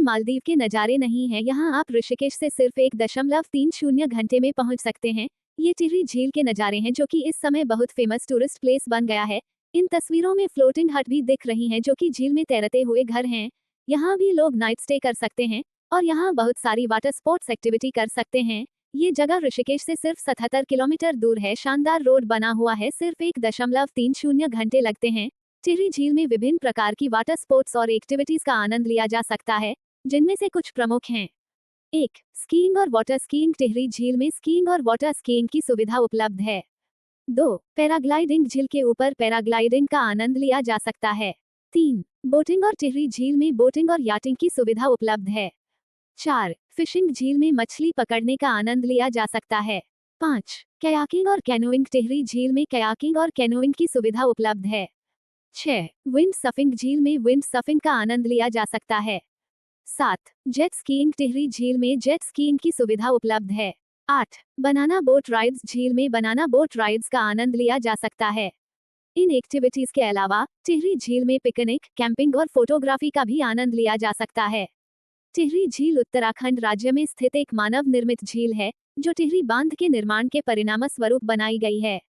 मालदीव के नज़ारे नहीं हैं, यहाँ आप ऋषिकेश से सिर्फ 1.30 घंटे में पहुंच सकते हैं। ये टिहरी झील के नज़ारे हैं जो कि इस समय बहुत फेमस टूरिस्ट प्लेस बन गया है। इन तस्वीरों में फ्लोटिंग हट भी दिख रही हैं जो कि झील में तैरते हुए घर हैं। यहाँ भी लोग नाइट स्टे कर सकते हैं और यहाँ बहुत सारी वाटर स्पोर्ट्स एक्टिविटी कर सकते हैं। ये जगह ऋषिकेश से सिर्फ 77 किलोमीटर दूर है। शानदार रोड बना हुआ है, सिर्फ 1.30 घंटे लगते हैं। टिहरी झील में विभिन्न प्रकार की वाटर स्पोर्ट्स और एक्टिविटीज का आनंद लिया जा सकता है, जिनमें से कुछ प्रमुख हैं। 1. स्कीइंग और वाटर स्कीइंग। टिहरी झील में स्कीइंग और वाटर स्कीइंग की सुविधा उपलब्ध है। 2. पैराग्लाइडिंग। झील के ऊपर पैराग्लाइडिंग का आनंद लिया जा सकता है। 3. बोटिंग और टिहरी झील में बोटिंग और याटिंग की सुविधा उपलब्ध है। 4. फिशिंग। झील में मछली पकड़ने का आनंद लिया जा सकता है। 5. कयाकिंग और कैनोइंग। टिहरी झील में कयाकिंग और कैनोइंग की सुविधा उपलब्ध है। 6. Wind surfing. झील में विंड सर्फिंग का आनंद लिया जा सकता है। 7. Jet skiing. टिहरी झील में जेट स्कीइंग की सुविधा उपलब्ध है। 8. Banana boat rides. झील में बनाना बोट राइड्स का आनंद लिया जा सकता है। इन एक्टिविटीज के अलावा टिहरी झील में पिकनिक, कैंपिंग और फोटोग्राफी का भी आनंद लिया जा सकता है। टिहरी झील उत्तराखंड राज्य में स्थित एक मानव निर्मित झील है जो टिहरी बांध के निर्माण के परिणामस्वरूप बनाई गई है।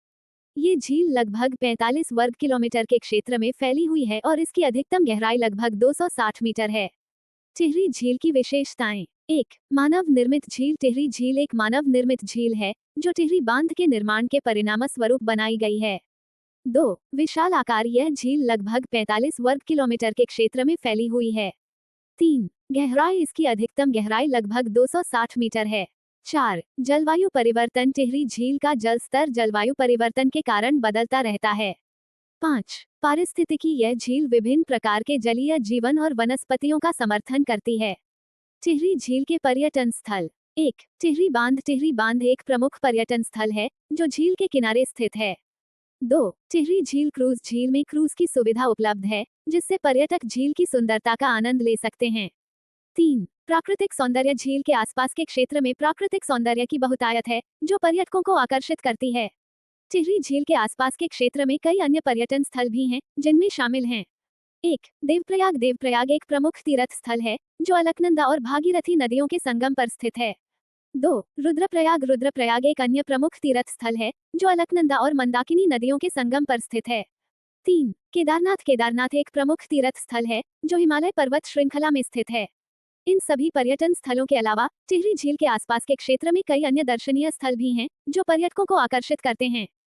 ये झील लगभग 45 वर्ग किलोमीटर के क्षेत्र में फैली हुई है और इसकी अधिकतम गहराई लगभग 260 मीटर है। टिहरी झील की विशेषताएं। 1. मानव निर्मित झील। टिहरी झील एक मानव निर्मित झील है जो टिहरी बांध के निर्माण के परिणामस्वरूप बनाई गई है। 2. विशाल आकार। यह झील लगभग 45 वर्ग किलोमीटर के क्षेत्र में फैली हुई है। 3. गहराई। इसकी अधिकतम गहराई लगभग 260 मीटर है। 4. जलवायु परिवर्तन। टिहरी झील का जल स्तर जलवायु परिवर्तन के कारण बदलता रहता है। 5. पारिस्थितिकी। यह झील विभिन्न प्रकार के जलीय जीवन और वनस्पतियों का समर्थन करती है। टिहरी झील के पर्यटन स्थल। 1. टिहरी बांध। टिहरी बांध एक प्रमुख पर्यटन स्थल है जो झील के किनारे स्थित है। 2. टिहरी झील क्रूज। झील में क्रूज की सुविधा उपलब्ध है जिससे पर्यटक झील की सुंदरता का आनंद ले सकते हैं। 3. प्राकृतिक सौंदर्य। झील के आसपास के क्षेत्र में प्राकृतिक सौंदर्य की बहुतायत है जो पर्यटकों को आकर्षित करती है। टिहरी झील के आसपास के क्षेत्र में कई अन्य पर्यटन स्थल भी हैं जिनमें शामिल हैं। 1. देवप्रयाग। देवप्रयाग एक प्रमुख तीर्थ स्थल है जो अलकनंदा और भागीरथी नदियों के संगम पर स्थित है। 2. रुद्रप्रयाग। रुद्रप्रयाग एक अन्य प्रमुख तीर्थ स्थल है जो अलकनंदा और मंदाकिनी नदियों के संगम पर स्थित है। 3. केदारनाथ। केदारनाथ एक प्रमुख तीर्थ स्थल है जो हिमालय पर्वत श्रृंखला में स्थित है। इन सभी पर्यटन स्थलों के अलावा टिहरी झील के आसपास के क्षेत्र में कई अन्य दर्शनीय स्थल भी हैं जो पर्यटकों को आकर्षित करते हैं।